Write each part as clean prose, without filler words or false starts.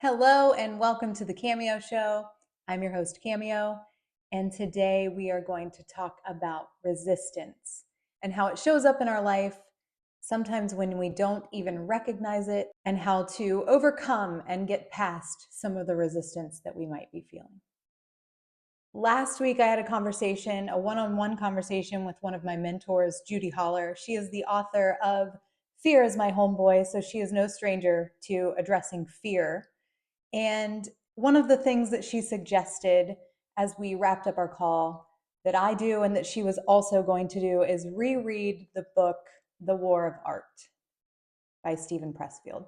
Hello and welcome to the Cameo Show. I'm your host, Cameo, and today we are going to talk about resistance and how it shows up in our life, sometimes when we don't even recognize it, and how to overcome and get past some of the resistance that we might be feeling. Last week, I had a one-on-one conversation with one of my mentors, Judi Holler. She is the author of Fear is My Homeboy, so she is no stranger to addressing fear. And one of the things that she suggested as we wrapped up our call that I do and that she was also going to do is reread the book, The War of Art by Steven Pressfield.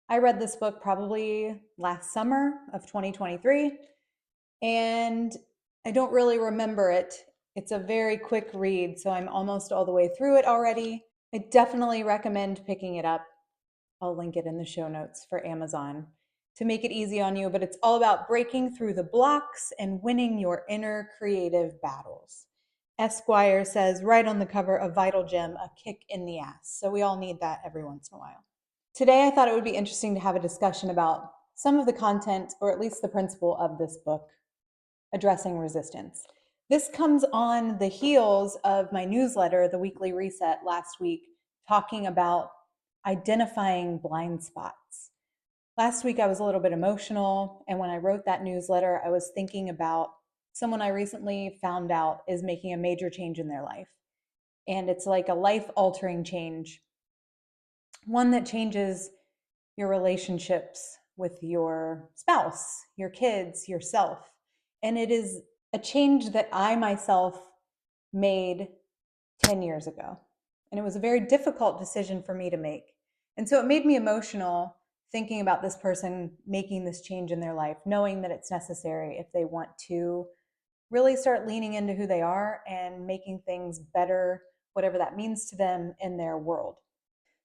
I read this book probably last summer of 2023, and I don't really remember it. It's a very quick read, so I'm almost all the way through it already. I definitely recommend picking it up. I'll link it in the show notes for Amazon to make it easy on you, but it's all about breaking through the blocks and winning your inner creative battles. Esquire says right on the cover, a vital gem, a kick in the ass. So we all need that every once in a while. Today, I thought it would be interesting to have a discussion about some of the content, or at least the principle of this book, Addressing Resistance. This comes on the heels of my newsletter, The Weekly Reset, last week, talking about identifying blind spots. Last week, I was a little bit emotional, and when I wrote that newsletter, I was thinking about someone I recently found out is making a major change in their life. And it's like a life-altering change, one that changes your relationships with your spouse, your kids, yourself. And it is a change that I myself made 10 years ago. And it was a very difficult decision for me to make. And so it made me emotional thinking about this person making this change in their life, knowing that it's necessary if they want to really start leaning into who they are and making things better, whatever that means to them in their world.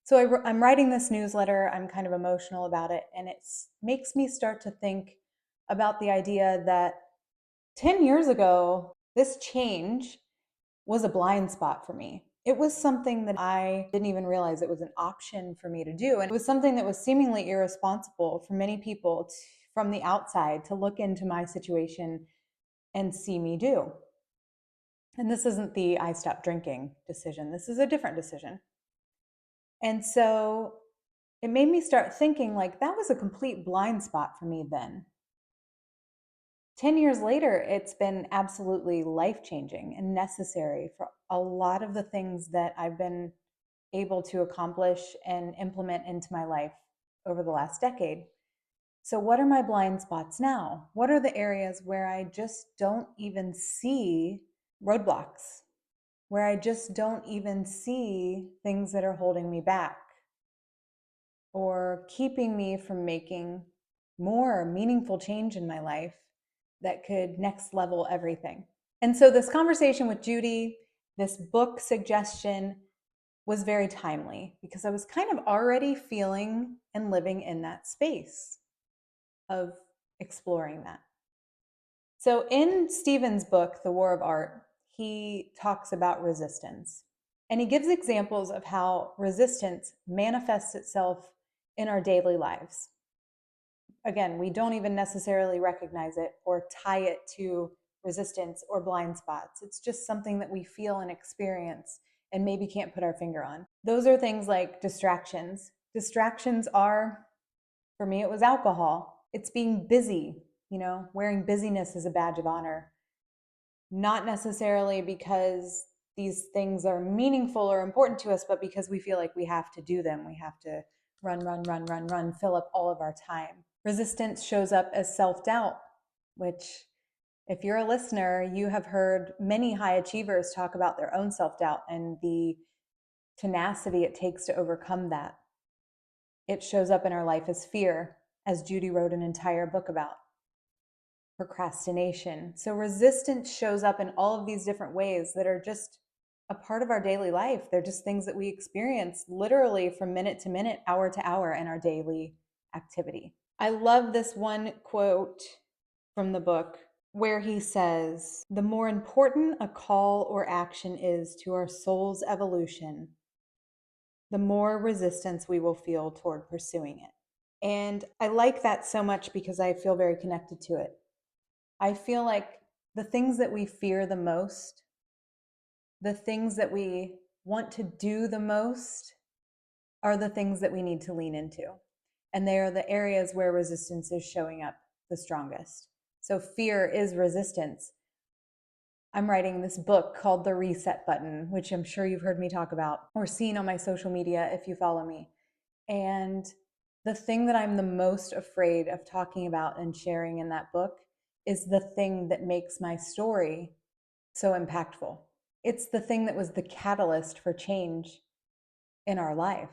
So I'm writing this newsletter. I'm kind of emotional about it. And it makes me start to think about the idea that 10 years ago, this change was a blind spot for me. It was something that I didn't even realize it was an option for me to do. And it was something that was seemingly irresponsible for many people from the outside to look into my situation and see me do. And this isn't the I stopped drinking decision. This is a different decision. And so it made me start thinking like that was a complete blind spot for me then. 10 years later, it's been absolutely life-changing and necessary for a lot of the things that I've been able to accomplish and implement into my life over the last decade. So what are my blind spots now? What are the areas where I just don't even see roadblocks, where I just don't even see things that are holding me back or keeping me from making more meaningful change in my life that could next level everything? And so this conversation with Judi, this book suggestion, was very timely because I was kind of already feeling and living in that space of exploring that. So in Steven's book, The War of Art, he talks about resistance. And he gives examples of how resistance manifests itself in our daily lives. Again, we don't even necessarily recognize it or tie it to resistance or blind spots. It's just something that we feel and experience and maybe can't put our finger on. Those are things like distractions. Distractions are, for me, it was alcohol. It's being busy, wearing busyness as a badge of honor. Not necessarily because these things are meaningful or important to us, but because we feel like we have to do them. We have to run, fill up all of our time. Resistance shows up as self-doubt, which, if you're a listener, you have heard many high achievers talk about their own self-doubt and the tenacity it takes to overcome that. It shows up in our life as fear, as Judi wrote an entire book about. Procrastination. So resistance shows up in all of these different ways that are just a part of our daily life. They're just things that we experience literally from minute to minute, hour to hour in our daily activity. I love this one quote from the book where he says, "The more important a call or action is to our soul's evolution, the more resistance we will feel toward pursuing it." And I like that so much because I feel very connected to it. I feel like the things that we fear the most, the things that we want to do the most, are the things that we need to lean into. And they are the areas where resistance is showing up the strongest. So fear is resistance. I'm writing this book called The Reset Button, which I'm sure you've heard me talk about or seen on my social media if you follow me. And the thing that I'm the most afraid of talking about and sharing in that book is the thing that makes my story so impactful. It's the thing that was the catalyst for change in our life.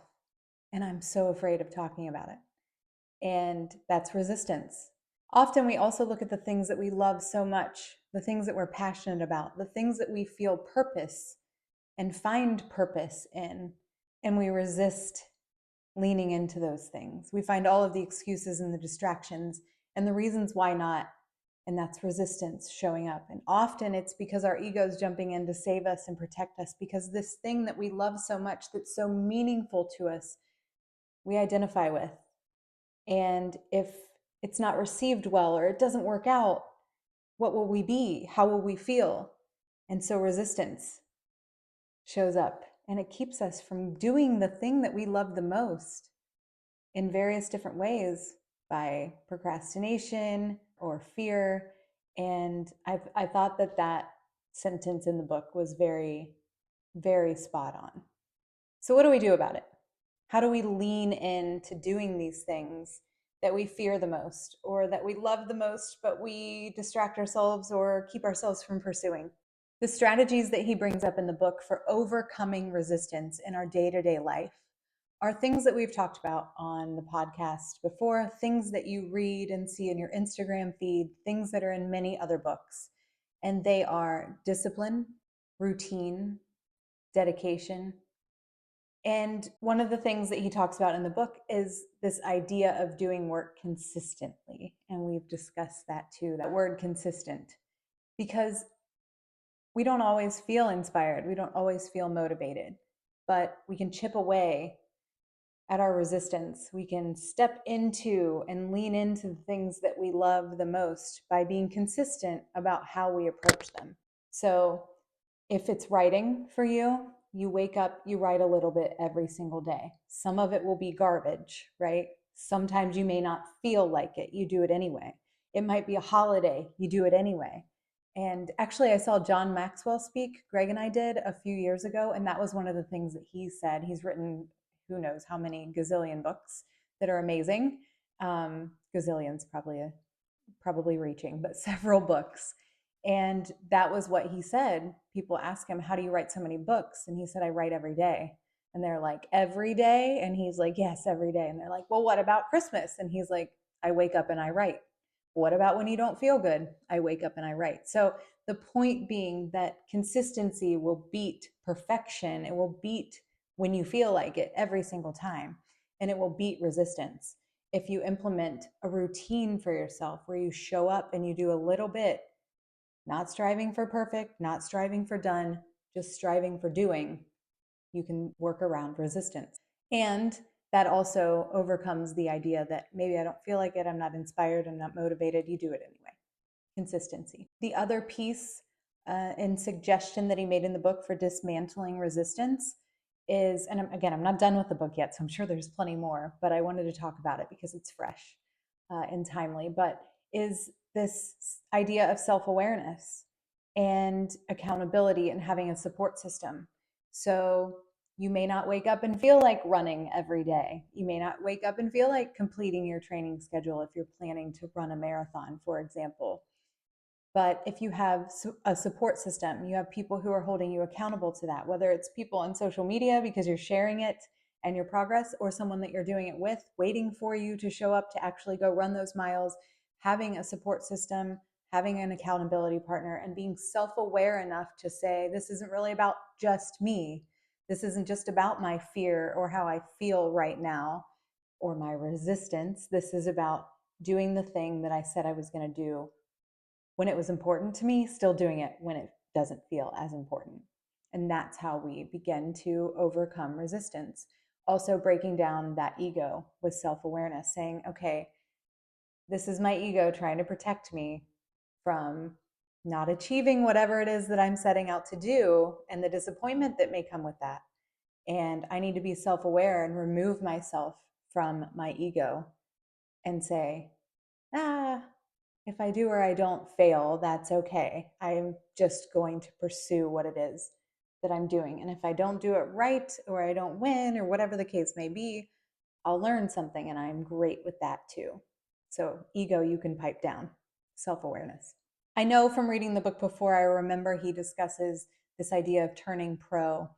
And I'm so afraid of talking about it. And that's resistance. Often we also look at the things that we love so much, the things that we're passionate about, the things that we feel purpose and find purpose in, and we resist leaning into those things. We find all of the excuses and the distractions and the reasons why not. And that's resistance showing up. And often it's because our ego's jumping in to save us and protect us, because this thing that we love so much, that's so meaningful to us, we identify with. And if it's not received well or it doesn't work out, what will we be? How will we feel? And so resistance shows up, and it keeps us from doing the thing that we love the most in various different ways, by procrastination or fear. And I thought that sentence in the book was very, very spot on. So what do we do about it? How do we lean into doing these things that we fear the most or that we love the most, but we distract ourselves or keep ourselves from pursuing? The strategies that he brings up in the book for overcoming resistance in our day-to-day life are things that we've talked about on the podcast before, things that you read and see in your Instagram feed, things that are in many other books. And they are discipline, routine, dedication. And one of the things that he talks about in the book is this idea of doing work consistently. And we've discussed that too, that word consistent, because we don't always feel inspired. We don't always feel motivated, but we can chip away at our resistance. We can step into and lean into the things that we love the most by being consistent about how we approach them. So if it's writing for you, you wake up, you write a little bit every single day. Some of it will be garbage, right? Sometimes you may not feel like it. You do it anyway. It might be a holiday. You do it anyway. And actually, I saw John Maxwell speak. Greg and I did a few years ago. And that was one of the things that he said. He's written who knows how many gazillion books that are amazing. Gazillion's probably reaching, but several books. And that was what he said. People ask him, how do you write so many books? And he said, I write every day. And they're like, every day? And he's like, yes, every day. And they're like, well, what about Christmas? And he's like, I wake up and I write. What about when you don't feel good? I wake up and I write. So the point being that consistency will beat perfection. It will beat when you feel like it every single time. And it will beat resistance. If you implement a routine for yourself where you show up and you do a little bit, not striving for perfect, not striving for done, just striving for doing, you can work around resistance. And that also overcomes the idea that maybe I don't feel like it, I'm not inspired, I'm not motivated. You do it anyway. Consistency. The other piece and suggestion that he made in the book for dismantling resistance is, and again, I'm not done with the book yet, so I'm sure there's plenty more, but I wanted to talk about it because it's fresh and timely, but is this idea of self-awareness and accountability and having a support system. So you may not wake up and feel like running every day. You may not wake up and feel like completing your training schedule if you're planning to run a marathon, for example. But if you have a support system, you have people who are holding you accountable to that, whether it's people on social media because you're sharing it and your progress, or someone that you're doing it with, waiting for you to show up to actually go run those miles, having a support system, having an accountability partner, and being self-aware enough to say, this isn't really about just me. This isn't just about my fear or how I feel right now or my resistance. This is about doing the thing that I said I was going to do when it was important to me, still doing it when it doesn't feel as important. And that's how we begin to overcome resistance. also breaking down that ego with self-awareness, saying, okay, this is my ego trying to protect me from not achieving whatever it is that I'm setting out to do and the disappointment that may come with that. And I need to be self aware and remove myself from my ego and say, ah, if I do or I don't fail, that's okay. I'm just going to pursue what it is that I'm doing. And if I don't do it right or I don't win or whatever the case may be, I'll learn something and I'm great with that too. So, ego, you can pipe down, self awareness. I know from reading the book before, I remember he discusses this idea of turning pro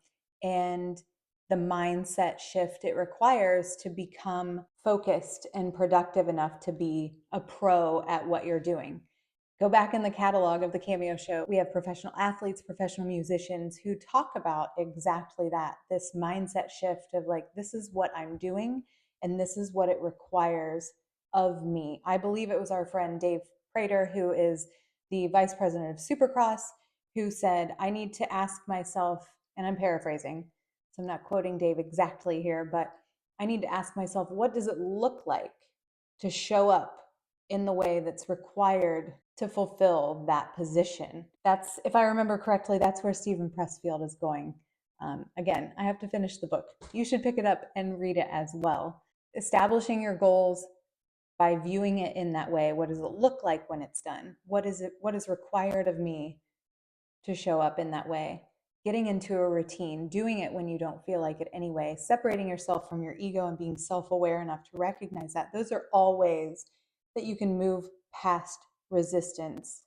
and the mindset shift it requires to become focused and productive enough to be a pro at what you're doing. Go back in the catalog of the Cameo Show. We have professional athletes, professional musicians who talk about exactly that, this mindset shift of like, this is what I'm doing and this is what it requires of me. I believe it was our friend Dave Prater, who is the vice president of Supercross, who said, I need to ask myself, and I'm paraphrasing, so I'm not quoting Dave exactly here, but I need to ask myself, what does it look like to show up in the way that's required to fulfill that position? That's, if I remember correctly, that's where Steven Pressfield is going. Again, I have to finish the book. You should pick it up and read it as well. Establishing your goals by viewing it in that way. What does it look like when it's done? What is required of me to show up in that way? Getting into a routine, doing it when you don't feel like it anyway, separating yourself from your ego and being self-aware enough to recognize that. Those are all ways that you can move past resistance.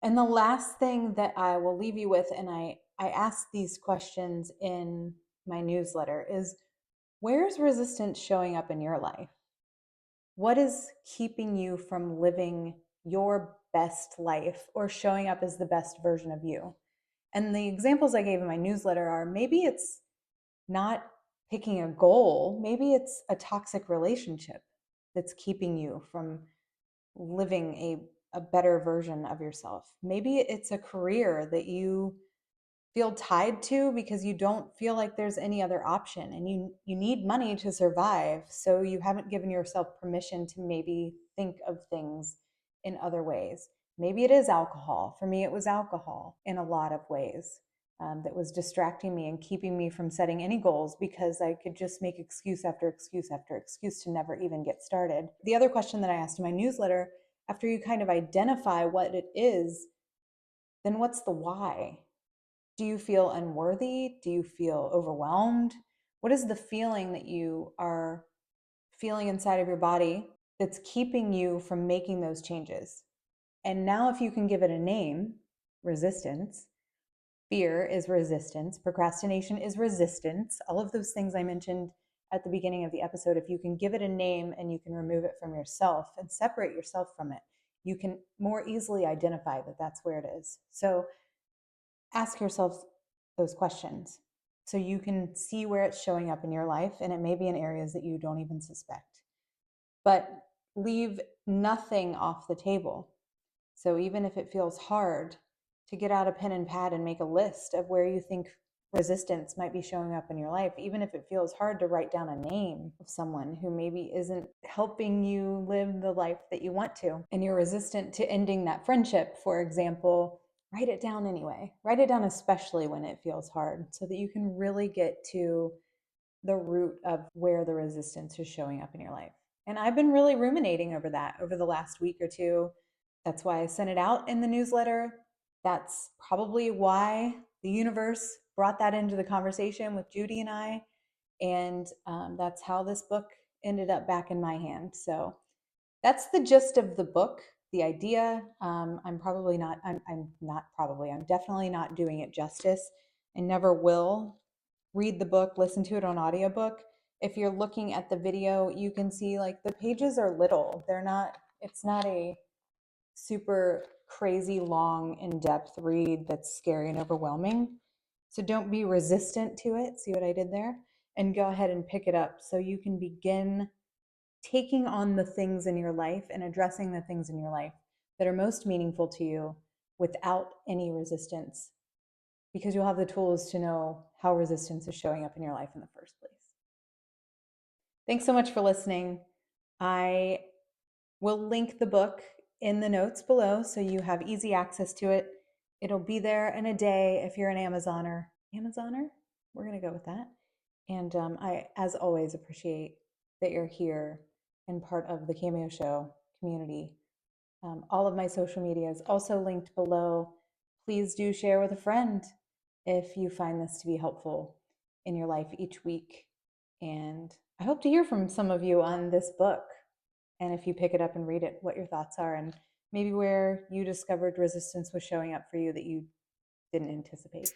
And the last thing that I will leave you with, and I ask these questions in my newsletter, is where's resistance showing up in your life? What is keeping you from living your best life or showing up as the best version of you? And the examples I gave in my newsletter are, maybe it's not picking a goal, maybe it's a toxic relationship that's keeping you from living a better version of yourself. Maybe it's a career that you feel tied to because you don't feel like there's any other option and you need money to survive, so you haven't given yourself permission to maybe think of things in other ways. Maybe it is alcohol. For me, it was alcohol in a lot of ways, that was distracting me and keeping me from setting any goals because I could just make excuse after excuse after excuse to never even get started. The other question that I asked in my newsletter, after you kind of identify what it is, then what's the why? Do you feel unworthy? Do you feel overwhelmed? What is the feeling that you are feeling inside of your body that's keeping you from making those changes? And now, if you can give it a name, resistance, fear is resistance, procrastination is resistance, all of those things I mentioned at the beginning of the episode, if you can give it a name and you can remove it from yourself and separate yourself from it, you can more easily identify that that's where it is. So ask yourself those questions so you can see where it's showing up in your life, and it may be in areas that you don't even suspect. But leave nothing off the table. So even if it feels hard to get out a pen and pad and make a list of where you think resistance might be showing up in your life, even if it feels hard to write down a name of someone who maybe isn't helping you live the life that you want to, and you're resistant to ending that friendship, for example, write it down anyway. Write it down, especially when it feels hard, so that you can really get to the root of where the resistance is showing up in your life. And I've been really ruminating over that over the last week or two. That's why I sent it out in the newsletter. That's probably why the universe brought that into the conversation with Judi and I. And that's how this book ended up back in my hand. So that's the gist of the book, the idea. I'm definitely not doing it justice and never will. Read the book, listen to it on audiobook. If you're looking at the video, you can see like the pages are little. It's not a super crazy long in-depth read that's scary and overwhelming. So don't be resistant to it. See what I did there? And go ahead and pick it up so you can begin taking on the things in your life and addressing the things in your life that are most meaningful to you without any resistance, because you'll have the tools to know how resistance is showing up in your life in the first place. Thanks so much for listening. I will link the book in the notes below so you have easy access to it. It'll be there in a day if you're an Amazoner. Amazoner? We're going to go with that. And I, as always, appreciate that you're here and part of the Cameo Show community. All of my social media is also linked below. Please do share with a friend if you find this to be helpful in your life each week. And I hope to hear from some of you on this book. And if you pick it up and read it, what your thoughts are, and maybe where you discovered resistance was showing up for you that you didn't anticipate.